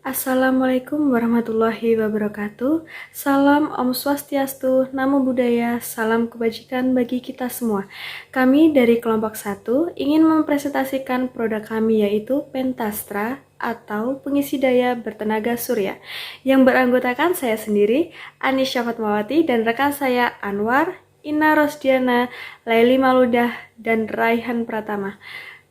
Assalamualaikum warahmatullahi wabarakatuh. Salam Om Swastiastu, Namo Buddhaya, salam kebajikan bagi kita semua. Kami dari kelompok 1 ingin mempresentasikan produk kami yaitu Pentastra atau pengisi daya bertenaga surya yang beranggotakan saya sendiri, Anisya Fatmawati, dan rekan saya Anwar, Ina Rosdiana, Laili Maludah, dan Raihan Pratama.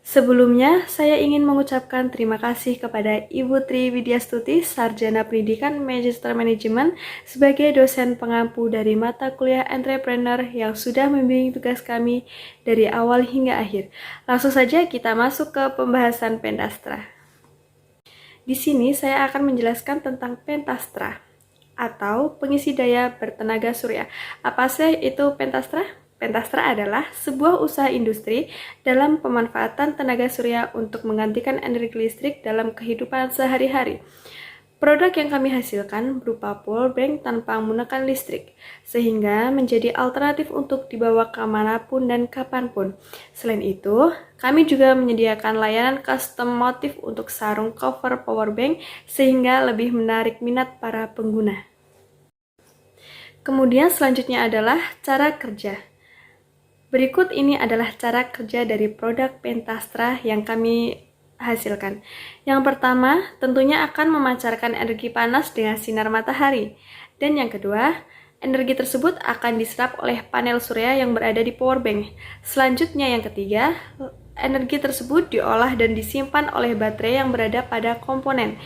Sebelumnya, saya ingin mengucapkan terima kasih kepada Ibu Tri Widyastuti, Sarjana Pendidikan Magister Manajemen, sebagai dosen pengampu dari mata kuliah entrepreneur yang sudah membimbing tugas kami dari awal hingga akhir. Langsung saja kita masuk ke pembahasan Pentastra. Di sini saya akan menjelaskan tentang Pentastra atau pengisi daya bertenaga surya. Apa sih itu Pentastra? Pentastra adalah sebuah usaha industri dalam pemanfaatan tenaga surya untuk menggantikan energi listrik dalam kehidupan sehari-hari. Produk yang kami hasilkan berupa powerbank tanpa menggunakan listrik, sehingga menjadi alternatif untuk dibawa kemanapun dan kapanpun. Selain itu, kami juga menyediakan layanan custom motif untuk sarung cover powerbank, sehingga lebih menarik minat para pengguna. Kemudian selanjutnya adalah cara kerja. Berikut ini adalah cara kerja dari produk Pentastra yang kami hasilkan. Yang pertama, tentunya akan memancarkan energi panas dengan sinar matahari. Dan yang kedua, energi tersebut akan diserap oleh panel surya yang berada di powerbank. Selanjutnya yang ketiga, energi tersebut diolah dan disimpan oleh baterai yang berada pada komponen.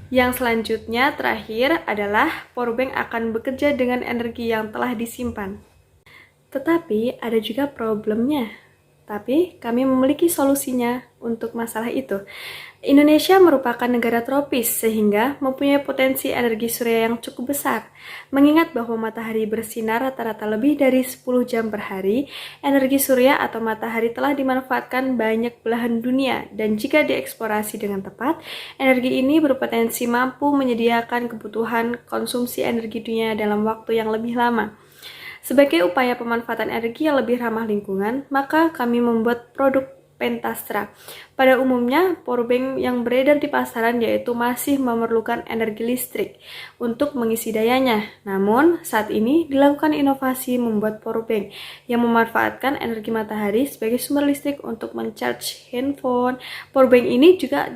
Yang selanjutnya terakhir adalah powerbank akan bekerja dengan energi yang telah disimpan. Tetapi ada juga problemnya. Tapi kami memiliki solusinya untuk masalah itu. Indonesia merupakan negara tropis sehingga mempunyai potensi energi surya yang cukup besar. Mengingat bahwa matahari bersinar rata-rata lebih dari 10 jam per hari, energi surya atau matahari telah dimanfaatkan banyak belahan dunia dan jika dieksplorasi dengan tepat, energi ini berpotensi mampu menyediakan kebutuhan konsumsi energi dunia dalam waktu yang lebih lama. Sebagai upaya pemanfaatan energi yang lebih ramah lingkungan, maka kami membuat produk Pentastra. Pada umumnya, powerbank yang beredar di pasaran yaitu masih memerlukan energi listrik untuk mengisi dayanya. Namun, saat ini dilakukan inovasi membuat powerbank yang memanfaatkan energi matahari sebagai sumber listrik untuk mencharge handphone. Powerbank ini juga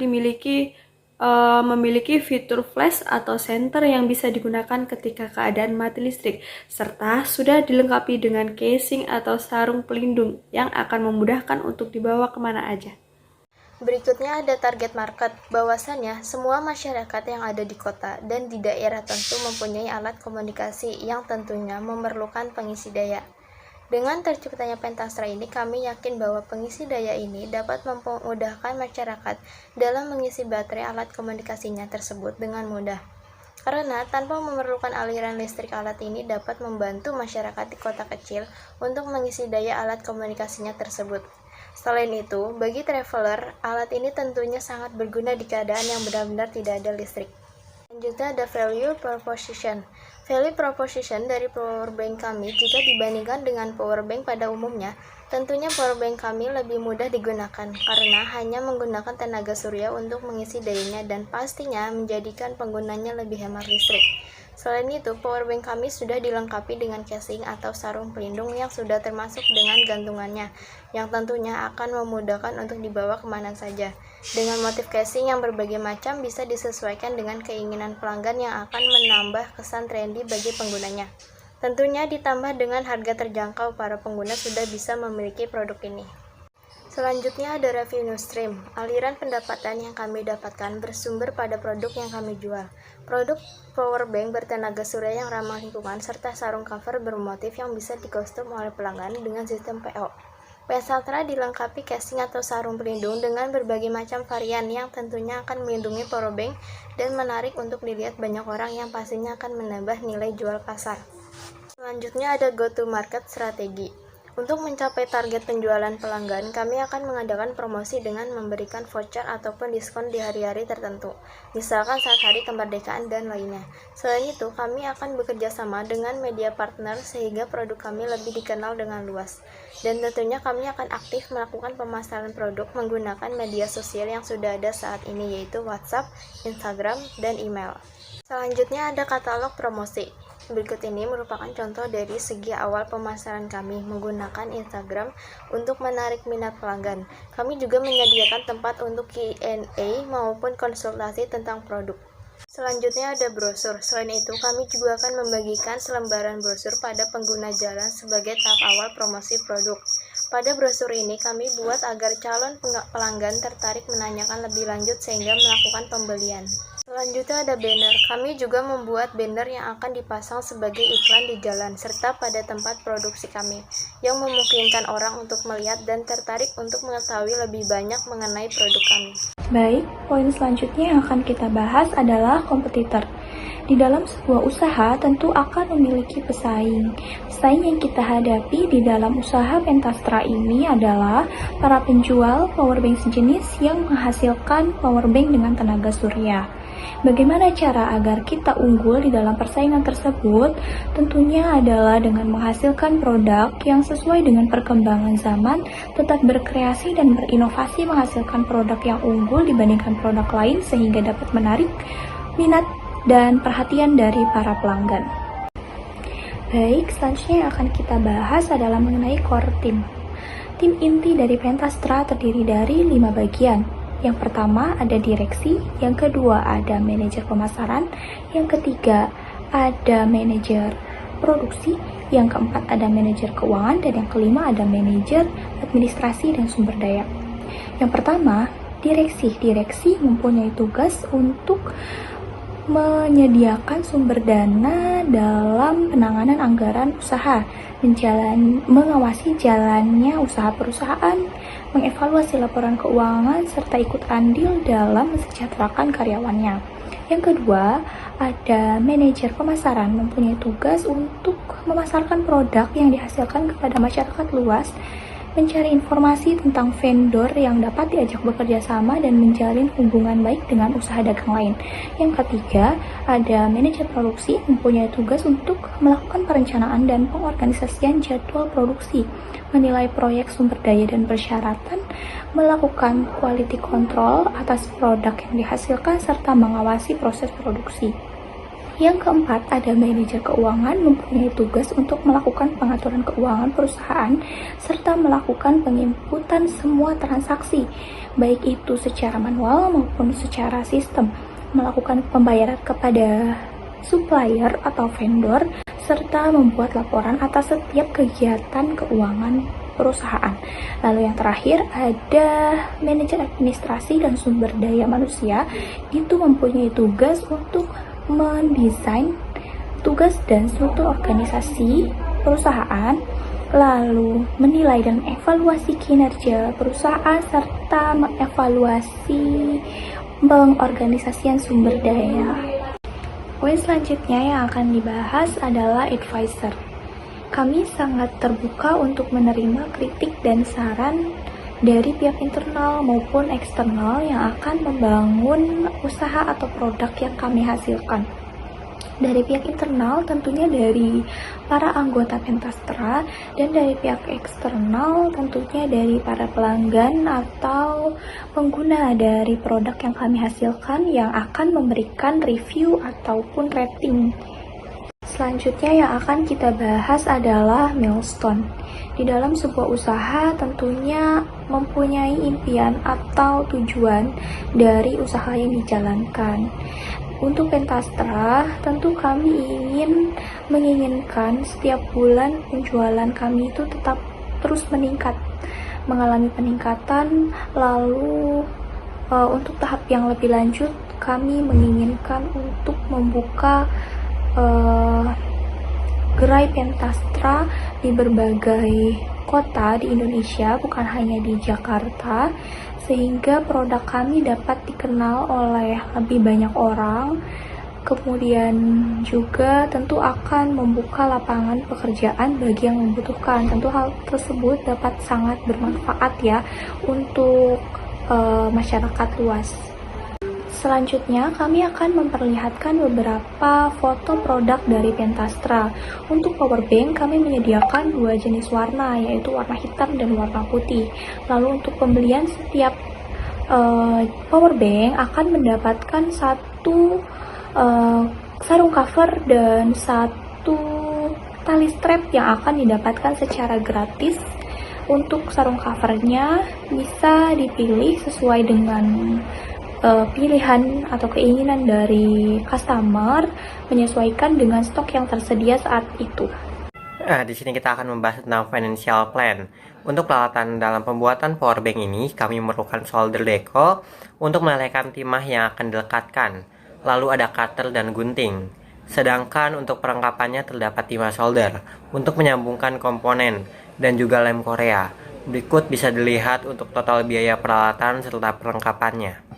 memiliki fitur flash atau senter yang bisa digunakan ketika keadaan mati listrik, serta sudah dilengkapi dengan casing atau sarung pelindung yang akan memudahkan untuk dibawa kemana aja. Berikutnya ada target market, bahwasannya semua masyarakat yang ada di kota dan di daerah tentu mempunyai alat komunikasi yang tentunya memerlukan pengisi daya. Dengan terciptanya Pentastra ini, kami yakin bahwa pengisi daya ini dapat memudahkan masyarakat dalam mengisi baterai alat komunikasinya tersebut dengan mudah. Karena tanpa memerlukan aliran listrik, alat ini dapat membantu masyarakat di kota kecil untuk mengisi daya alat komunikasinya tersebut. Selain itu, bagi traveler, alat ini tentunya sangat berguna di keadaan yang benar-benar tidak ada listrik. Selanjutnya ada value proposition. Value proposition dari powerbank kami jika dibandingkan dengan powerbank pada umumnya, tentunya powerbank kami lebih mudah digunakan karena hanya menggunakan tenaga surya untuk mengisi dayanya dan pastinya menjadikan penggunanya lebih hemat listrik. Selain itu, powerbank kami sudah dilengkapi dengan casing atau sarung pelindung yang sudah termasuk dengan gantungannya, yang tentunya akan memudahkan untuk dibawa kemana saja. Dengan motif casing yang berbagai macam bisa disesuaikan dengan keinginan pelanggan yang akan menambah kesan trendy bagi penggunanya. Tentunya ditambah dengan harga terjangkau, para pengguna sudah bisa memiliki produk ini. Selanjutnya ada revenue stream, aliran pendapatan yang kami dapatkan bersumber pada produk yang kami jual. Produk powerbank bertenaga surya yang ramah lingkungan serta sarung cover bermotif yang bisa dikostum oleh pelanggan dengan sistem PO. Pentastra dilengkapi casing atau sarung pelindung dengan berbagai macam varian yang tentunya akan melindungi powerbank dan menarik untuk dilihat banyak orang yang pastinya akan menambah nilai jual pasar. Selanjutnya ada go to market strategi. Untuk mencapai target penjualan pelanggan, kami akan mengadakan promosi dengan memberikan voucher ataupun diskon di hari-hari tertentu, misalkan saat hari kemerdekaan dan lainnya. Selain itu, kami akan bekerja sama dengan media partner sehingga produk kami lebih dikenal dengan luas. Dan tentunya kami akan aktif melakukan pemasaran produk menggunakan media sosial yang sudah ada saat ini, yaitu WhatsApp, Instagram, dan email. Selanjutnya ada katalog promosi. Berikut ini merupakan contoh dari segi awal pemasaran kami menggunakan Instagram untuk menarik minat pelanggan. Kami juga menyediakan tempat untuk Q&A maupun konsultasi tentang produk. Selanjutnya ada brosur. Selain itu, kami juga akan membagikan selembaran brosur pada pengguna jalan sebagai tahap awal promosi produk. Pada brosur ini kami buat agar calon pelanggan tertarik menanyakan lebih lanjut sehingga melakukan pembelian. Selanjutnya ada banner. Kami juga membuat banner yang akan dipasang sebagai iklan di jalan serta pada tempat produksi kami, yang memungkinkan orang untuk melihat dan tertarik untuk mengetahui lebih banyak mengenai produk kami. Baik, poin selanjutnya yang akan kita bahas adalah kompetitor. Di dalam sebuah usaha tentu akan memiliki pesaing. Pesaing yang kita hadapi di dalam usaha Pentastra ini adalah para penjual powerbank sejenis yang menghasilkan powerbank dengan tenaga surya. Bagaimana cara agar kita unggul di dalam persaingan tersebut? Tentunya adalah dengan menghasilkan produk yang sesuai dengan perkembangan zaman, tetap berkreasi dan berinovasi menghasilkan produk yang unggul dibandingkan produk lain sehingga dapat menarik minat dan perhatian dari para pelanggan. Baik, selanjutnya yang akan kita bahas adalah mengenai core team. Tim inti dari Pentastra terdiri dari 5 bagian. Yang pertama ada direksi, yang kedua ada manajer pemasaran, yang ketiga ada manajer produksi, yang keempat ada manajer keuangan, dan yang kelima ada manajer administrasi dan sumber daya. Yang pertama, direksi. Direksi mempunyai tugas untuk menyediakan sumber dana dalam penanganan anggaran usaha, mengawasi jalannya usaha perusahaan, mengevaluasi laporan keuangan, serta ikut andil dalam mensejahterakan karyawannya. Yang kedua, ada manajer pemasaran mempunyai tugas untuk memasarkan produk yang dihasilkan kepada masyarakat luas, mencari informasi tentang vendor yang dapat diajak bekerja sama dan menjalin hubungan baik dengan usaha dagang lain. Yang ketiga, ada manajer produksi mempunyai tugas untuk melakukan perencanaan dan pengorganisasian jadwal produksi, menilai proyek sumber daya dan persyaratan, melakukan quality control atas produk yang dihasilkan, serta mengawasi proses produksi. Yang keempat, ada manajer keuangan mempunyai tugas untuk melakukan pengaturan keuangan perusahaan serta melakukan penginputan semua transaksi, baik itu secara manual maupun secara sistem, melakukan pembayaran kepada supplier atau vendor, serta membuat laporan atas setiap kegiatan keuangan perusahaan. Lalu yang terakhir ada manajer administrasi dan sumber daya manusia, itu mempunyai tugas untuk mendesain tugas dan struktur organisasi perusahaan, lalu menilai dan evaluasi kinerja perusahaan, serta mengevaluasi pengorganisasian sumber daya. Poin selanjutnya yang akan dibahas adalah advisor. Kami sangat terbuka untuk menerima kritik dan saran dari pihak internal maupun eksternal yang akan membangun usaha atau produk yang kami hasilkan. Dari pihak internal tentunya dari para anggota Pentastra, dan dari pihak eksternal tentunya dari para pelanggan atau pengguna dari produk yang kami hasilkan yang akan memberikan review ataupun rating. Selanjutnya yang akan kita bahas adalah milestone. Di dalam sebuah usaha tentunya mempunyai impian atau tujuan dari usaha yang dijalankan. Untuk Pentastra, tentu kami menginginkan setiap bulan penjualan kami itu tetap terus meningkat, mengalami peningkatan. Lalu untuk tahap yang lebih lanjut, kami menginginkan untuk membuka gerai Pentastra di berbagai kota di Indonesia, bukan hanya di Jakarta, sehingga produk kami dapat dikenal oleh lebih banyak orang Kemudian juga tentu akan membuka lapangan pekerjaan bagi yang membutuhkan. Tentu hal tersebut dapat sangat bermanfaat ya untuk masyarakat luas. Selanjutnya, kami akan memperlihatkan beberapa foto produk dari Pentastra. Untuk powerbank, kami menyediakan dua jenis warna, yaitu warna hitam dan warna putih. Lalu untuk pembelian setiap powerbank akan mendapatkan satu sarung cover dan satu tali strap yang akan didapatkan secara gratis. Untuk sarung covernya bisa dipilih sesuai dengan pilihan atau keinginan dari customer, menyesuaikan dengan stok yang tersedia saat itu. Di sini kita akan membahas tentang financial plan. Untuk peralatan dalam pembuatan powerbank ini, kami memerlukan solder deco untuk melelehkan timah yang akan dilekatkan. Lalu ada cutter dan gunting. Sedangkan untuk perlengkapannya terdapat timah solder untuk menyambungkan komponen dan juga lem Korea. Berikut bisa dilihat untuk total biaya peralatan serta perlengkapannya.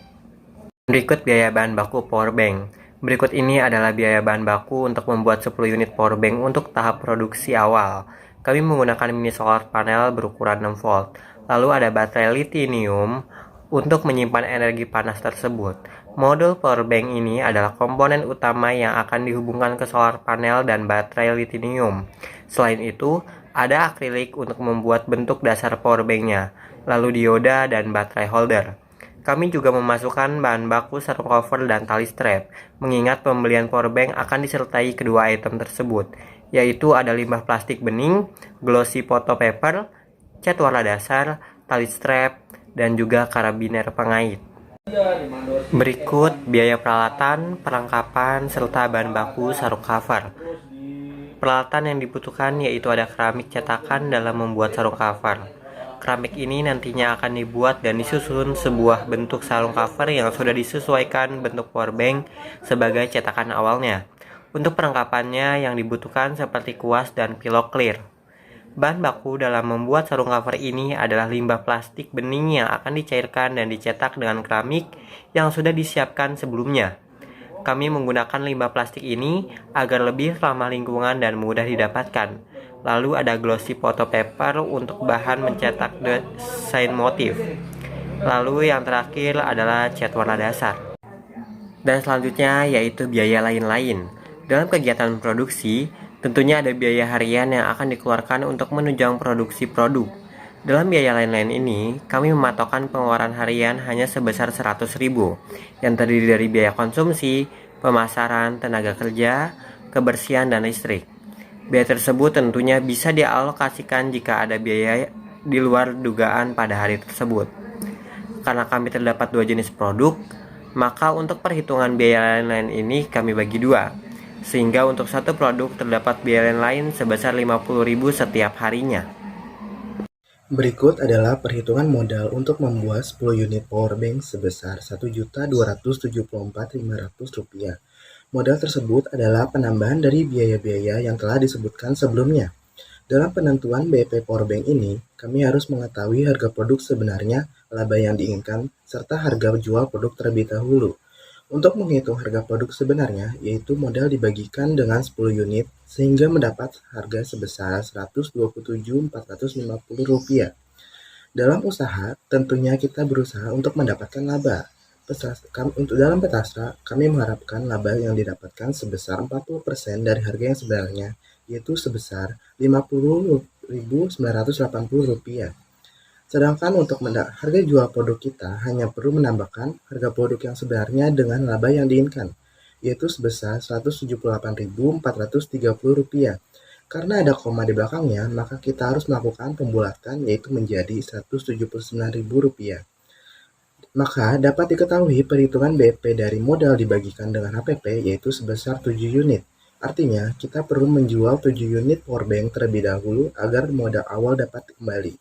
Berikut biaya bahan baku powerbank. Berikut ini adalah biaya bahan baku untuk membuat 10 unit powerbank untuk tahap produksi awal. Kami menggunakan mini solar panel berukuran 6 volt. Lalu ada baterai lithium untuk menyimpan energi panas tersebut. Modul powerbank ini adalah komponen utama yang akan dihubungkan ke solar panel dan baterai lithium. Selain itu, ada akrilik untuk membuat bentuk dasar powerbanknya, lalu dioda dan baterai holder. Kami juga memasukkan bahan baku sarung cover dan tali strap, mengingat pembelian powerbank akan disertai kedua item tersebut, yaitu ada limbah plastik bening, glossy photo paper, cat warna dasar, tali strap, dan juga karabiner pengait. Berikut biaya peralatan, perlengkapan, serta bahan baku sarung cover. Peralatan yang dibutuhkan yaitu ada keramik cetakan dalam membuat sarung cover. Keramik ini nantinya akan dibuat dan disusun sebuah bentuk sarung cover yang sudah disesuaikan bentuk powerbank sebagai cetakan awalnya. Untuk perlengkapannya yang dibutuhkan seperti kuas dan pilok clear. Bahan baku dalam membuat sarung cover ini adalah limbah plastik bening yang akan dicairkan dan dicetak dengan keramik yang sudah disiapkan sebelumnya. Kami menggunakan limbah plastik ini agar lebih ramah lingkungan dan mudah didapatkan. Lalu ada glossy photo paper untuk bahan mencetak desain motif. Lalu yang terakhir adalah cat warna dasar. Dan selanjutnya yaitu biaya lain-lain. Dalam kegiatan produksi, tentunya ada biaya harian yang akan dikeluarkan untuk menunjang produksi produk. Dalam biaya lain-lain ini, kami mematokkan pengeluaran harian hanya sebesar 100.000, yang terdiri dari biaya konsumsi, pemasaran, tenaga kerja, kebersihan, dan listrik. Biaya tersebut tentunya bisa dialokasikan jika ada biaya di luar dugaan pada hari tersebut. Karena kami terdapat dua jenis produk, maka untuk perhitungan biaya lain-lain ini kami bagi dua, sehingga untuk satu produk terdapat biaya lain sebesar 50.000 setiap harinya. Berikut adalah perhitungan modal untuk membuat 10 unit powerbank sebesar Rp1.274.500. Modal tersebut adalah penambahan dari biaya-biaya yang telah disebutkan sebelumnya. Dalam penentuan BEP powerbank ini, kami harus mengetahui harga produk sebenarnya, laba yang diinginkan, serta harga jual produk terlebih dahulu. Untuk menghitung harga produk sebenarnya, yaitu modal dibagikan dengan 10 unit, sehingga mendapat harga sebesar Rp127.450. Dalam usaha, tentunya kita berusaha untuk mendapatkan laba. Untuk dalam Pentastra, kami mengharapkan laba yang didapatkan sebesar 40% dari harga yang sebenarnya, yaitu sebesar Rp50.980. Sedangkan untuk harga jual produk kita hanya perlu menambahkan harga produk yang sebenarnya dengan laba yang diinginkan, yaitu sebesar Rp178.430. Karena ada koma di belakangnya, maka kita harus melakukan pembulatan yaitu menjadi Rp179.000. Maka dapat diketahui perhitungan BEP dari modal dibagikan dengan HPP yaitu sebesar 7 unit. Artinya, kita perlu menjual 7 unit powerbank terlebih dahulu agar modal awal dapat kembali.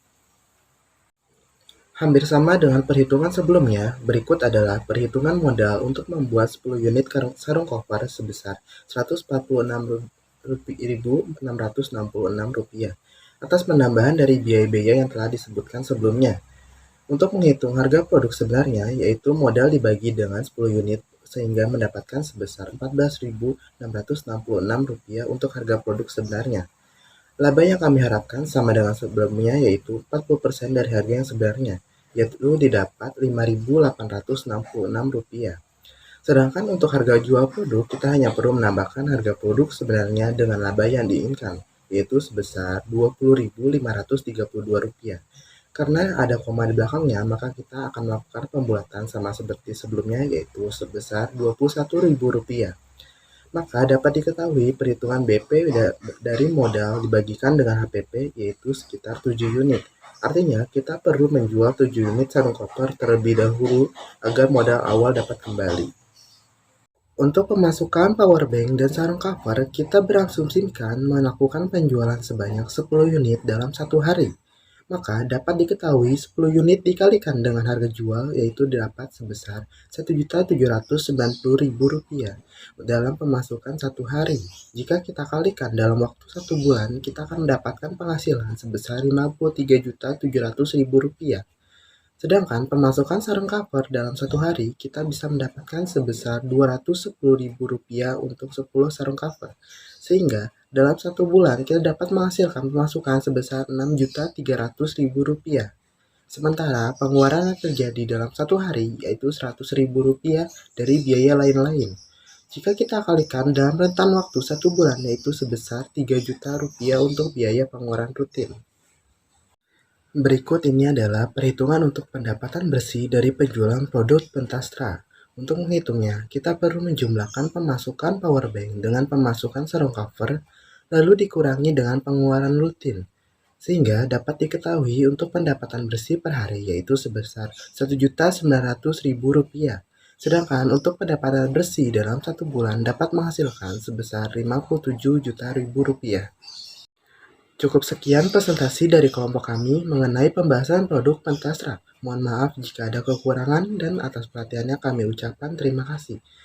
Hampir sama dengan perhitungan sebelumnya, berikut adalah perhitungan modal untuk membuat 10 unit sarung cover sebesar Rp146.666 atas penambahan dari biaya-biaya yang telah disebutkan sebelumnya. Untuk menghitung harga produk sebenarnya, yaitu modal dibagi dengan 10 sehingga mendapatkan sebesar Rp14.666 untuk harga produk sebenarnya. Laba yang kami harapkan sama dengan sebelumnya, yaitu 40% dari harga yang sebenarnya, yaitu didapat Rp5.866. Sedangkan untuk harga jual produk, kita hanya perlu menambahkan harga produk sebenarnya dengan laba yang diinginkan, yaitu sebesar Rp20.532. Karena ada koma di belakangnya, maka kita akan melakukan pembulatan sama seperti sebelumnya, yaitu sebesar Rp21.000. Maka dapat diketahui perhitungan BP dari modal dibagikan dengan HPP, yaitu sekitar 7 unit. Artinya, kita perlu menjual 7 unit sarung koper terlebih dahulu agar modal awal dapat kembali. Untuk pemasukan powerbank dan sarung cover, kita berasumsikan melakukan penjualan sebanyak 10 unit dalam satu hari. Maka dapat diketahui 10 unit dikalikan dengan harga jual, yaitu dapat sebesar Rp1.790.000 dalam pemasukan satu hari. Jika kita kalikan dalam waktu 1 bulan, kita akan mendapatkan penghasilan sebesar Rp53.700.000. Sedangkan pemasukan sarung cover dalam satu hari, kita bisa mendapatkan sebesar Rp210.000 untuk 10 sarung cover. Sehingga dalam 1 bulan kita dapat menghasilkan pemasukan sebesar Rp6.300.000. Sementara pengeluaran yang terjadi dalam satu hari yaitu Rp100.000 dari biaya lain-lain. Jika kita kalikan dalam rentan waktu 1 bulan, yaitu sebesar Rp3 juta untuk biaya pengeluaran rutin. Berikut ini adalah perhitungan untuk pendapatan bersih dari penjualan produk Pentastra. Untuk menghitungnya, kita perlu menjumlahkan pemasukan powerbank dengan pemasukan sarung cover, lalu dikurangi dengan pengeluaran rutin. Sehingga dapat diketahui untuk pendapatan bersih per hari yaitu sebesar Rp1.900.000. Sedangkan untuk pendapatan bersih dalam 1 bulan dapat menghasilkan sebesar Rp57 juta. Cukup sekian presentasi dari kelompok kami mengenai pembahasan produk Pentastra. Mohon maaf jika ada kekurangan dan atas perhatiannya kami ucapkan terima kasih.